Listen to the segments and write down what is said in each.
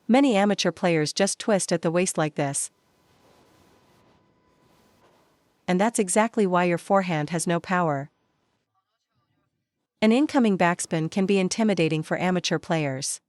Many amateur players just twist at the waist like this. And that's exactly why your forehand has no power. An incoming backspin can be intimidating for amateur players.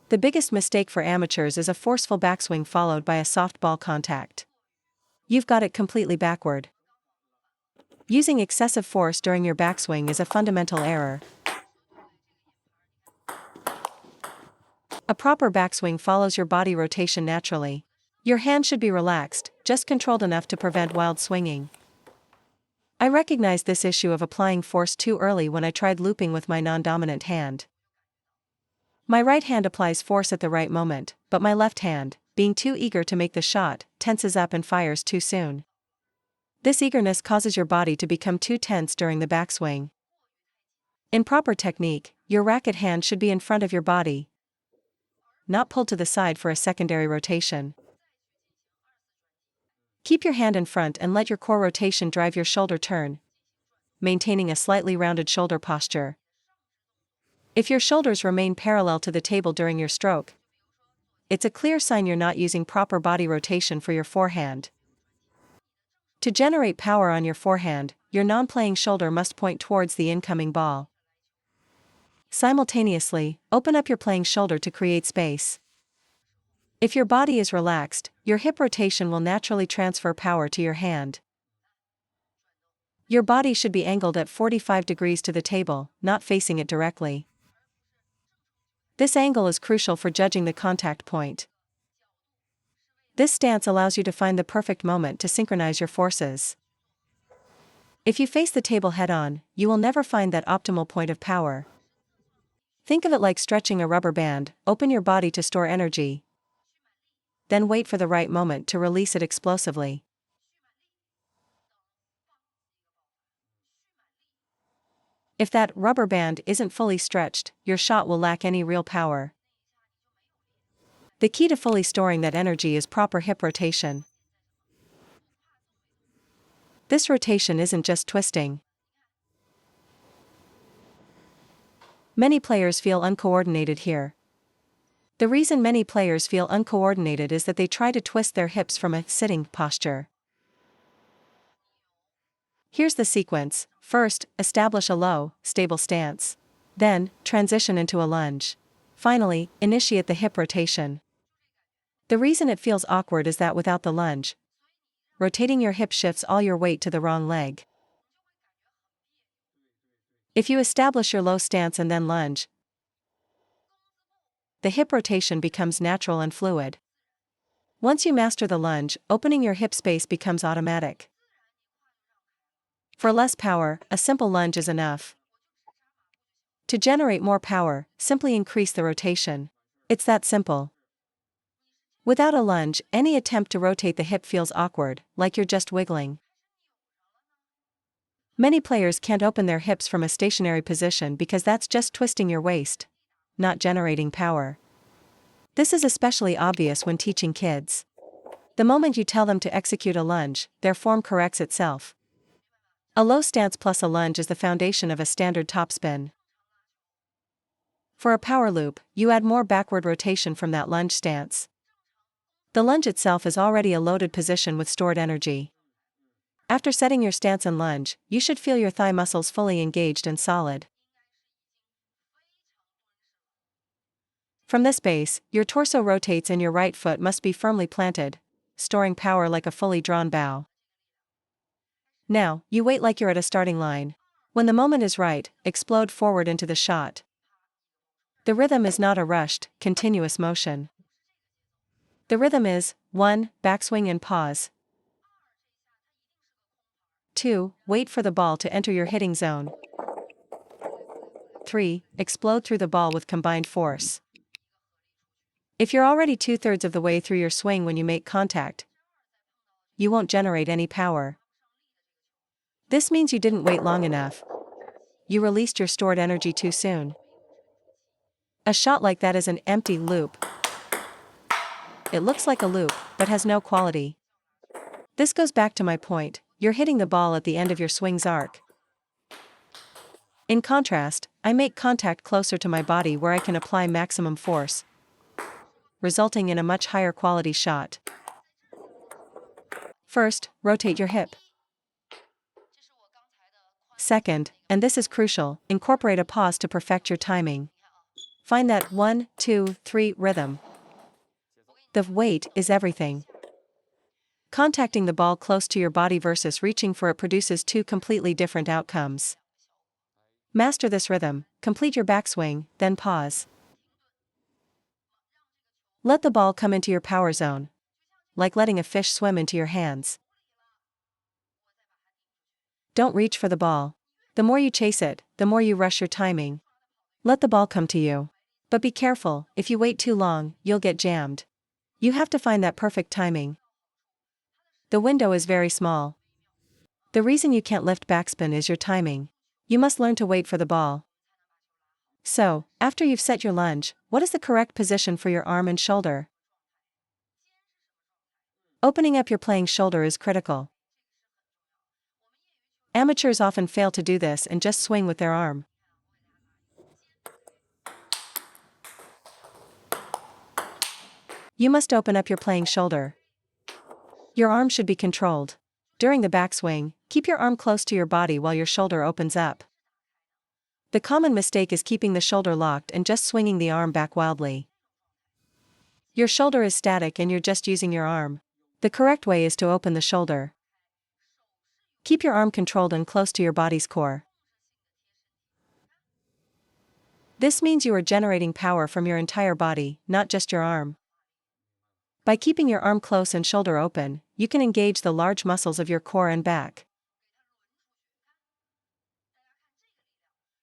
The biggest mistake for amateurs is a forceful backswing followed by a soft ball contact. You've got it completely backward. Using excessive force during your backswing is a fundamental error. A proper backswing follows your body rotation naturally. Your hand should be relaxed, just controlled enough to prevent wild swinging. I recognized this issue of applying force too early when I tried looping with my non-dominant hand. My right hand applies force at the right moment, but my left hand, being too eager to make the shot, tenses up and fires too soon. This eagerness causes your body to become too tense during the backswing. In proper technique, your racket hand should be in front of your body, not pulled to the side for a secondary rotation. Keep your hand in front and let your core rotation drive your shoulder turn, maintaining a slightly rounded shoulder posture. If your shoulders remain parallel to the table during your stroke, it's a clear sign you're not using proper body rotation for your forehand. To generate power on your forehand, your non-playing shoulder must point towards the incoming ball. Simultaneously, open up your playing shoulder to create space. If your body is relaxed, your hip rotation will naturally transfer power to your hand. Your body should be angled at 45 degrees to the table, not facing it directly. This angle is crucial for judging the contact point. This stance allows you to find the perfect moment to synchronize your forces. If you face the table head-on, you will never find that optimal point of power. Think of it like stretching a rubber band. Open your body to store energy, then wait for the right moment to release it explosively. If that rubber band isn't fully stretched, your shot will lack any real power. The key to fully storing that energy is proper hip rotation. This rotation isn't just twisting. Many players feel uncoordinated here. The reason many players feel uncoordinated is that they try to twist their hips from a sitting posture. Here's the sequence. First, establish a low, stable stance. Then, transition into a lunge. Finally, initiate the hip rotation. The reason it feels awkward is that without the lunge, rotating your hip shifts all your weight to the wrong leg. If you establish your low stance and then lunge, the hip rotation becomes natural and fluid. Once you master the lunge, opening your hip space becomes automatic. For less power, a simple lunge is enough. To generate more power, simply increase the rotation. It's that simple. Without a lunge, any attempt to rotate the hip feels awkward, like you're just wiggling. Many players can't open their hips from a stationary position because that's just twisting your waist, not generating power. This is especially obvious when teaching kids. The moment you tell them to execute a lunge, their form corrects itself. A low stance plus a lunge is the foundation of a standard topspin. For a power loop, you add more backward rotation from that lunge stance. The lunge itself is already a loaded position with stored energy. After setting your stance and lunge, you should feel your thigh muscles fully engaged and solid. From this base, your torso rotates and your right foot must be firmly planted, storing power like a fully drawn bow. Now, you wait like you're at a starting line. When the moment is right, explode forward into the shot. The rhythm is not a rushed, continuous motion. The rhythm is 1. Backswing and pause. 2. Wait for the ball to enter your hitting zone. 3. Explode through the ball with combined force. If you're already 2/3 of the way through your swing when you make contact, you won't generate any power. This means you didn't wait long enough. You released your stored energy too soon. A shot like that is an empty loop. It looks like a loop, but has no quality. This goes back to my point, you're hitting the ball at the end of your swing's arc. In contrast, I make contact closer to my body where I can apply maximum force. resulting in a much higher quality shot. First, rotate your hip. Second, and this is crucial, incorporate a pause to perfect your timing. Find that 1, 2, 3 rhythm. The weight is everything. Contacting the ball close to your body versus reaching for it produces two completely different outcomes. Master this rhythm, complete your backswing, then pause. Let the ball come into your power zone, like letting a fish swim into your hands. Don't reach for the ball. The more you chase it, the more you rush your timing. Let the ball come to you. But be careful, if you wait too long, you'll get jammed. You have to find that perfect timing. The window is very small. The reason you can't lift backspin is your timing. You must learn to wait for the ball. So, after you've set your lunge, what is the correct position for your arm and shoulder? Opening up your playing shoulder is critical. Amateurs often fail to do this and just swing with their arm. You must open up your playing shoulder. Your arm should be controlled. During the backswing, keep your arm close to your body while your shoulder opens up. The common mistake is keeping the shoulder locked and just swinging the arm back wildly. Your shoulder is static and you're just using your arm. The correct way is to open the shoulder. Keep your arm controlled and close to your body's core. This means you are generating power from your entire body, not just your arm. By keeping your arm close and shoulder open, you can engage the large muscles of your core and back.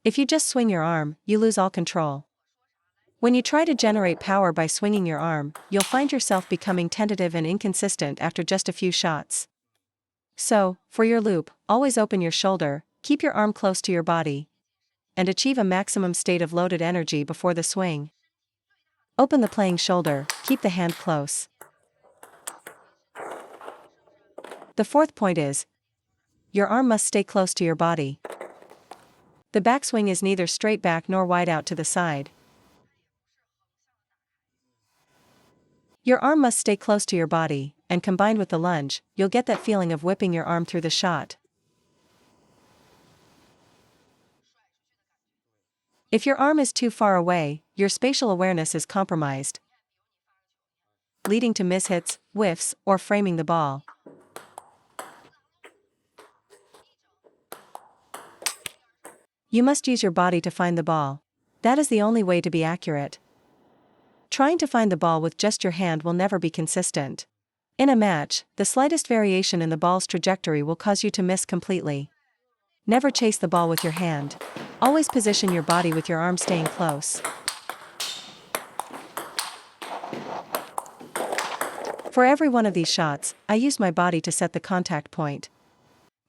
If you just swing your arm, you lose all control. When you try to generate power by swinging your arm, you'll find yourself becoming tentative and inconsistent after just a few shots. So, for your loop, always open your shoulder, keep your arm close to your body, and achieve a maximum state of loaded energy before the swing. Open the playing shoulder, keep the hand close. The fourth point is, your arm must stay close to your body. The backswing is neither straight back nor wide out to the side. Your arm must stay close to your body, and combined with the lunge, you'll get that feeling of whipping your arm through the shot. If your arm is too far away, your spatial awareness is compromised, leading to mishits, whiffs, or framing the ball. You must use your body to find the ball. That is the only way to be accurate. Trying to find the ball with just your hand will never be consistent. In a match, the slightest variation in the ball's trajectory will cause you to miss completely. Never chase the ball with your hand. Always position your body with your arm staying close. For every one of these shots, I use my body to set the contact point.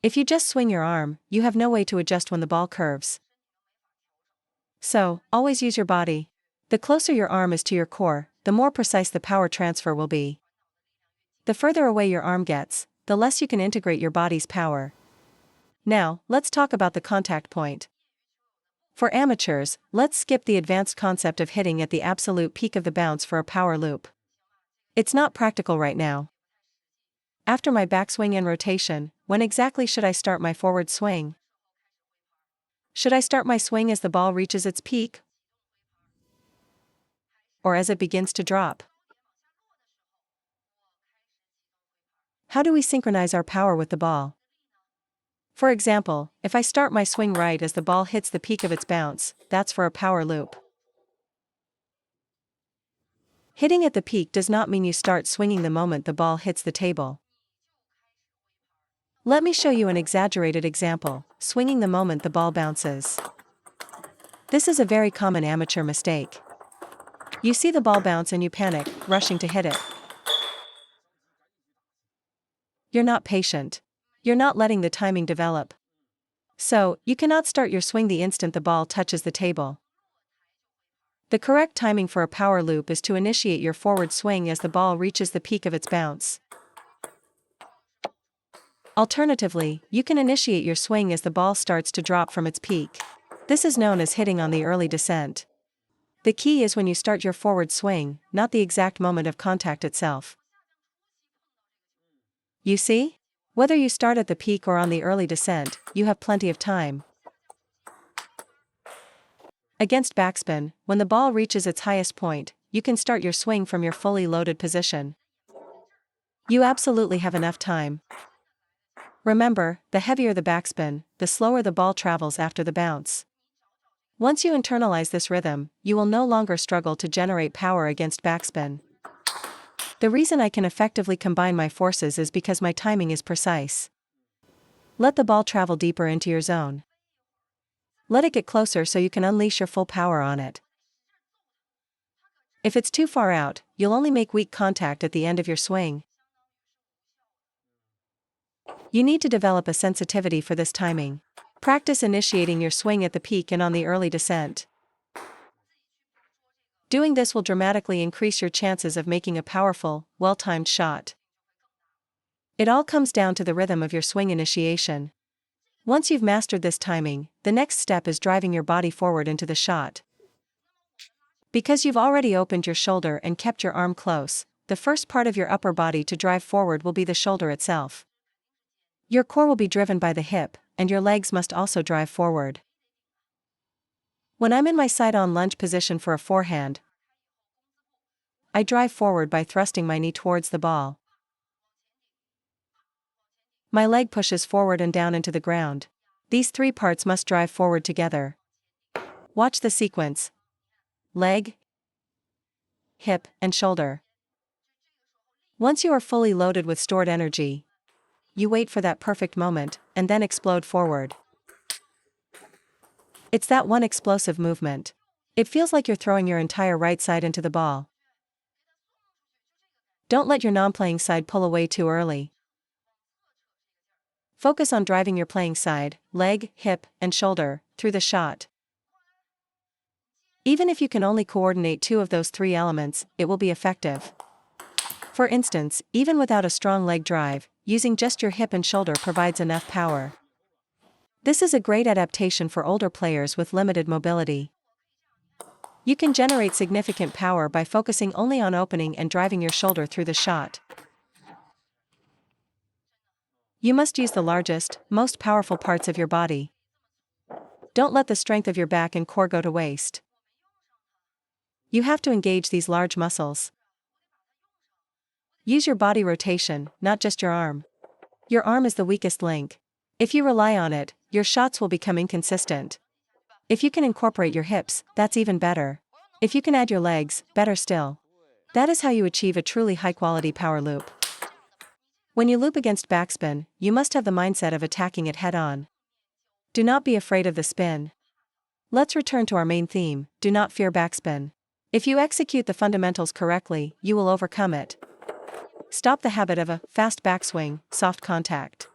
If you just swing your arm, you have no way to adjust when the ball curves. So, always use your body. The closer your arm is to your core, the more precise the power transfer will be. The further away your arm gets, the less you can integrate your body's power. Now, let's talk about the contact point. For amateurs, let's skip the advanced concept of hitting at the absolute peak of the bounce for a power loop. It's not practical right now. After my backswing and rotation, when exactly should I start my forward swing? Should I start my swing as the ball reaches its peak? Or as it begins to drop? How do we synchronize our power with the ball? For example, if I start my swing right as the ball hits the peak of its bounce, that's for a power loop. Hitting at the peak does not mean you start swinging the moment the ball hits the table. Let me show you an exaggerated example, swinging the moment the ball bounces. This is a very common amateur mistake. You see the ball bounce and you panic, rushing to hit it. You're not patient. You're not letting the timing develop. So, you cannot start your swing the instant the ball touches the table. The correct timing for a power loop is to initiate your forward swing as the ball reaches the peak of its bounce. Alternatively, you can initiate your swing as the ball starts to drop from its peak. This is known as hitting on the early descent. The key is when you start your forward swing, not the exact moment of contact itself. You see? Whether you start at the peak or on the early descent, you have plenty of time. Against backspin, when the ball reaches its highest point, you can start your swing from your fully loaded position. You absolutely have enough time. Remember, the heavier the backspin, the slower the ball travels after the bounce. Once you internalize this rhythm, you will no longer struggle to generate power against backspin. The reason I can effectively combine my forces is because my timing is precise. Let the ball travel deeper into your zone. Let it get closer so you can unleash your full power on it. If it's too far out, you'll only make weak contact at the end of your swing. You need to develop a sensitivity for this timing. Practice initiating your swing at the peak and on the early descent. Doing this will dramatically increase your chances of making a powerful, well-timed shot. It all comes down to the rhythm of your swing initiation. Once you've mastered this timing, the next step is driving your body forward into the shot. Because you've already opened your shoulder and kept your arm close, the first part of your upper body to drive forward will be the shoulder itself. Your core will be driven by the hip, and your legs must also drive forward. When I'm in my side-on lunge position for a forehand, I drive forward by thrusting my knee towards the ball. My leg pushes forward and down into the ground. These three parts must drive forward together. Watch the sequence: leg, hip, and shoulder. Once you are fully loaded with stored energy, you wait for that perfect moment, and then explode forward. It's that one explosive movement. It feels like you're throwing your entire right side into the ball. Don't let your non-playing side pull away too early. Focus on driving your playing side, leg, hip, and shoulder, through the shot. Even if you can only coordinate two of those three elements, it will be effective. For instance, even without a strong leg drive, using just your hip and shoulder provides enough power. This is a great adaptation for older players with limited mobility. You can generate significant power by focusing only on opening and driving your shoulder through the shot. You must use the largest, most powerful parts of your body. Don't let the strength of your back and core go to waste. You have to engage these large muscles. Use your body rotation, not just your arm. Your arm is the weakest link. If you rely on it, your shots will become inconsistent. If you can incorporate your hips, that's even better. If you can add your legs, better still. That is how you achieve a truly high-quality power loop. When you loop against backspin, you must have the mindset of attacking it head-on. Do not be afraid of the spin. Let's return to our main theme: do not fear backspin. If you execute the fundamentals correctly, you will overcome it. Stop the habit of a fast backswing, soft contact.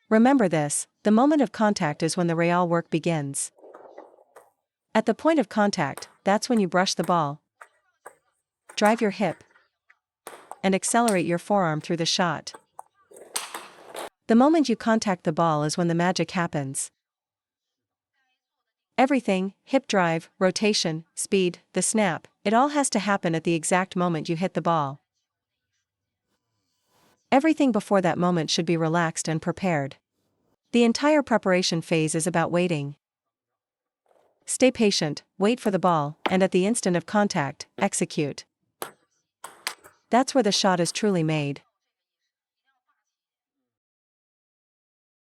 Remember this: the moment of contact is when the real work begins. At the point of contact, that's when you brush the ball, drive your hip, and accelerate your forearm through the shot. The moment you contact the ball is when the magic happens. Everything, hip drive, rotation, speed, the snap, it all has to happen at the exact moment you hit the ball. Everything before that moment should be relaxed and prepared. The entire preparation phase is about waiting. Stay patient, wait for the ball, and at the instant of contact, execute. That's where the shot is truly made.